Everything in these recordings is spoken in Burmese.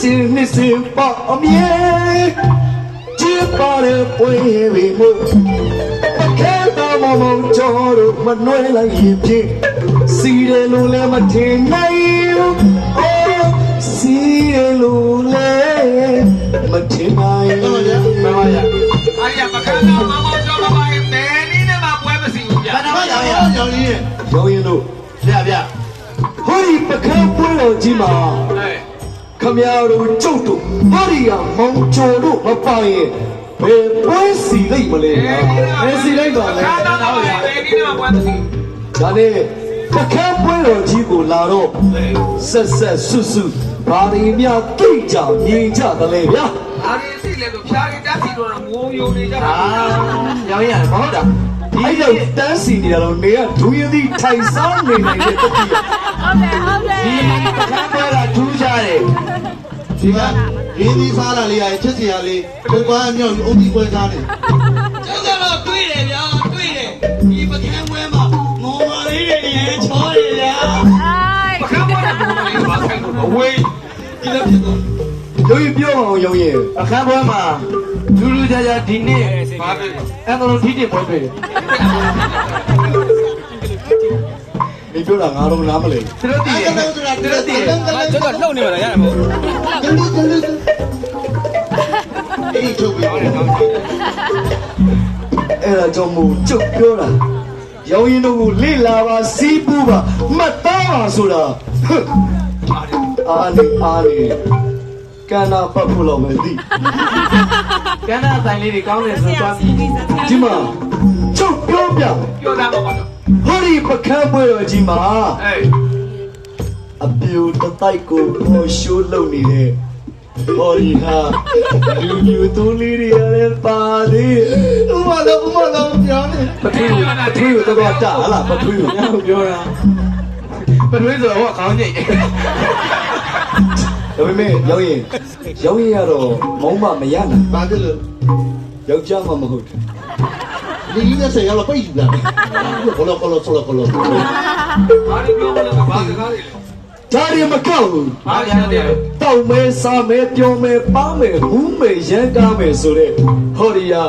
心你心把面，只把的杯为梦，看到毛毛脚路么暖了一片，西的路来么天来哟，哦，西的路来么天来哟。哎呀，不看到毛毛脚了吧？带你的嘛不还不行呀？姚云路，好你不看不了几嘛？哎，ခမရတို့ကျုပ်တို့ဘာရီယာမောင်ကျော်တို့မပိုင်ရင်ဘယ်ပွဲစီလိုက်မလဲဘယ်စီလိုက်ပါလဲ 看到毛呀，带你的嘛不还不行？ ဒါနဲ့တခန်းပွဲတော်ကြီးကိုလာတော့ဆက်ဆက်ဆွဆွဘာရီမြတိတ်ကြမြင်ကြတယ်လေဗျာ 哪里谁来都偏离单体多了，我有的家。ရောင်းရတယ်မဟုတ်တာ အဲ့တော့တန်းစီနေရတော့နေကဒူရင်သီးထိုင်စားနေနိုင်တဲ့တတိယ ဒီပကံပွဲကထူးခြားတယ် ဒီကရင်းသီးစားတာလေးရချက်စီရလေးကိုကွာအမြောက်အုပ်ကြီးပွဲစားနေ ကျုပ်ကတော့တွေ့တယ်ဗျာတွေ့တယ်ဒီပကံပွဲမှာမော်မာလေးတွေရဲချောတယ်ဗျာ 不看我的毛毛把看到喂， ဒီလိုဖြစ်သွား ရုပ်ပြောအောင်ရုံရင် အခန်းပွဲမှာလူလူကြကြဒီနေ့ 妈的， အန်ကလိုထီးတင်ပွဲတွေ့တယ် ဒီပြောတာငါတော့နားမလဲ သူတို့တည်တယ်သူတို့တည်တယ် ကျုပ်ကလှုပ်နေမှာလားရတယ်မဟုတ် အဲ့ဒီချုပ်ပြီး အဲ့ဒါကြောင့်မို့ကျုပ်ပြောတာရောင်ရင်တို့ကိုလေ့လာပါစီးပူးပါမှတ်သားပါဆိုတာဟွန်းအားနေကန္နာပတ်ဖို့တော့မသိ ကန္နာဆိုင်လေးတွေကောင်းတယ်ဆိုသွားပြီ ဒီမှာကျုပ်ပြောပြ 要咱毛毛脚。 ဟောဒီပကန်းပွဲတော်ကြီးမှာ 哎， အပြူတတိုက်ကိုပေါ်ရှိုးလုပ်နေတဲ့ဟောဒီဟာလူမျိုးသူလေးတွေရတယ်ပါသေး ဥမလုံးပြောနေ ပထွေးကိုတော့တာဟလားပထွေးကို ပြောတာပထွေးဆိုတော့ခေါင်းညိတ် ဒါပေမဲ့ရောင်ရင်ကတော့မောင်းမမရနိုင် ဘာဖြစ်လို့ ယောက်ျားမှမဟုတ်ဘူး ဒီကြီးနဲ့ဆက်ရောက်တော့ပိတ်ယူလာတယ်ဘလော哪里标不了个把子干的？ ဒါတွေမကောက်ဘူး 哪里的？ တောက်မဲစားမဲပြောမဲပါမဲဟူးမဲရမ်းကားမဲဆိုတဲ့ဟောဒီယာ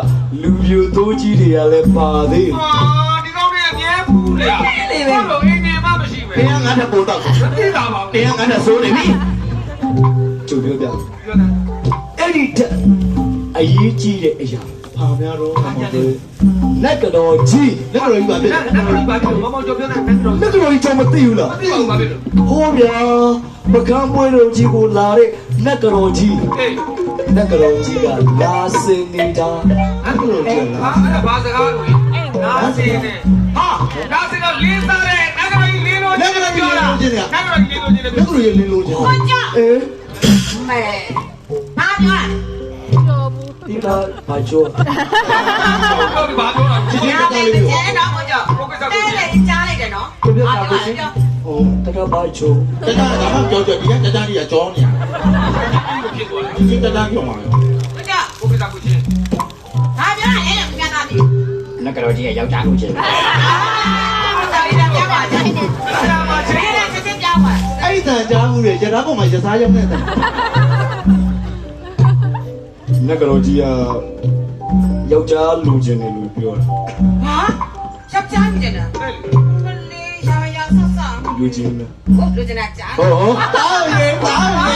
လူမျိုးတိုးကြီးတွေကလည်းပါသေး 啊，你搞这面糊的，我老一年嘛不行 ဘ 呗 ယ်。ကငါတက်ပို့တော့ 你咋嘛？ ဘယ်ကငါတက်ဆိုးနေပြီ ကျုပ်ပြောပြ 要呢？ အဲ့ဒီတက်အရေးကြီးတဲ့အရာ ဘာများတော့ နက်ကတော်ကြီး လက်တော်ကြီးပါဖြစ် 那个你把毛毛脚表呢？ နက်ကတော်ကြီးကြောင့်မသိဘူးလား 没有嘛别的。 ဟောဗျာပကန်းပွဲတော်ကြီးကိုလာတဲ့နက်ကတော်ကြီး 哎， နက်ကတော်ကြီးကလာစင်နေတာ 俺不能讲了。啊，那把子干的，哪是的？哈，哪是个零三的？那个人零六斤的标了，那个人零六斤的 လက်。တော်ကြီးလင်းလို့ချင်း အေး မဲဘာပြောလဲ ဒီကဘာကျော် 到底把多少？ ချစ်ချင်း ညာ တက် ပဲ လေး တ ကို ကျဲတော့ကိုကြော 我给他 တဲ 过 လေ 去。 ကြားလိုက်တယ်နော် ပြောပြ ဟာ တာ ဒီ ကို မှာ ချင်း ပြော ဟိုတကဘာချို တကဒါမှကြောဒီကတတန်းကြီးကကြောနေရ 骗过来。 ဒီတတန်းကြောမှာ ကိုကြော 我给他过去。 ဘာပြောလဲအဲ့ဒါပြန်သားပြီ နက်ကတော်ကြီးရဲ့ယောက်ျားကိုချင်း အာတော်ရည်ပြန်ပါကြတယ် 哎呀妈， ဘယ်နဲ့စစ်စစ်ပြောင်းပါ အဲ့ဒီတန်ကြားမှုတွေရထားပေါ်မှာရစားရောက်နေတဲ့ နက်ကတော်ကြီးကယောက်ျားလူချင်းတယ်လို့ပြောတာ ဟာချက်ချမ်းနေတယ်နော် 哎， ကလေးရာရာဆဆ လူချင်းနဲ့ ဟုတ်လူကျင်တာကြား ဟော တောင်းရေ